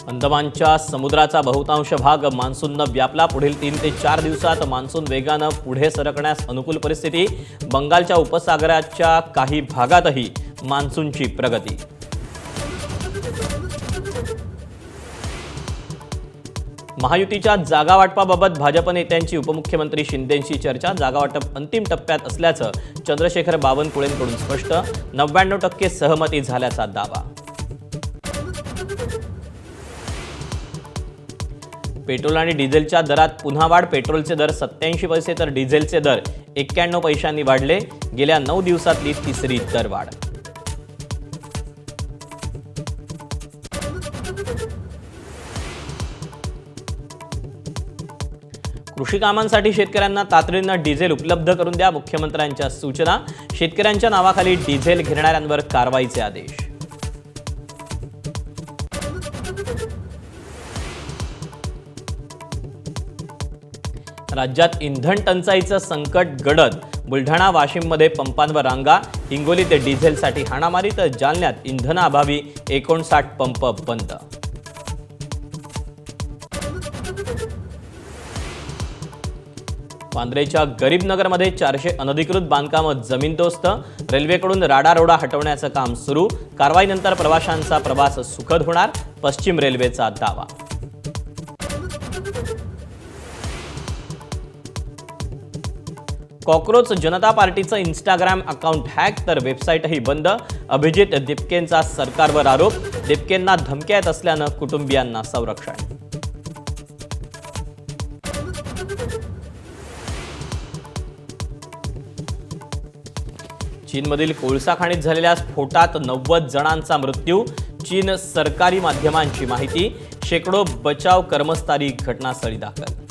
अंदमानच्या समुद्राचा बहुतांश भाग मान्सूननं व्यापला। पुढील 3 ते 4 दिवसात मान्सून वेगानं पुढे सरकण्यास अनुकूल परिस्थिती। बंगालच्या उपसागराच्या काही भागातही मान्सूनची प्रगती। महायुतीच्या जागा वाटपाबाबत भाजप नेत्यांची उपमुख्यमंत्री शिंदेंशी चर्चा। जागा वाटप अंतिम टप्प्यात असल्याचं चंद्रशेखर बावनकुळेंकडून स्पष्ट। 99% सहमती झाल्याचा दावा। पेट्रोल आणि डिझेलच्या दरात पुन्हा वाढ। पेट्रोलचे दर 87 पैसे तर डिझेलचे दर 91 पैशांनी वाढले। गेल्या 9 दिवसातली तिसरी दरवाढ। कृषी कामांसाठी शेतकऱ्यांना तातडीनं डिझेल उपलब्ध करून द्या, मुख्यमंत्र्यांच्या सूचना। शेतकऱ्यांच्या नावाखाली डिझेल घेणाऱ्यांवर कारवाईचे आदेश। राज्यात इंधन टंचाईचं संकट गडद। बुलढाणा वाशिममध्ये पंपांवर रांगा। हिंगोलीत डिझेलसाठी हाणामारी तर जालन्यात इंधनाअभावी 59 पंप बंद। वांद्रेच्या गरीबनगरमध्ये 400 अनधिकृत बांधकामं जमीनदोस्त। रेल्वेकडून राडारोडा हटवण्याचं काम सुरू। कारवाईनंतर प्रवाशांचा प्रवास सुखद होणार, पश्चिम रेल्वेचा दावा। कॉकरोच जनता पार्टीचं इंस्टाग्राम अकाउंट हॅक तर वेबसाईटही बंद। अभिजित दिपकेंचा सरकारवर आरोप। दिपकेंना धमक्या येत असल्यानं कुटुंबियांना संरक्षण। चीनमधील कोळसा खाणीत झालेल्या स्फोटात 90 जणांचा मृत्यू। चीन सरकारी माध्यमांची माहिती। शेकडो बचाव कर्मचारी घटनास्थळी दाखल।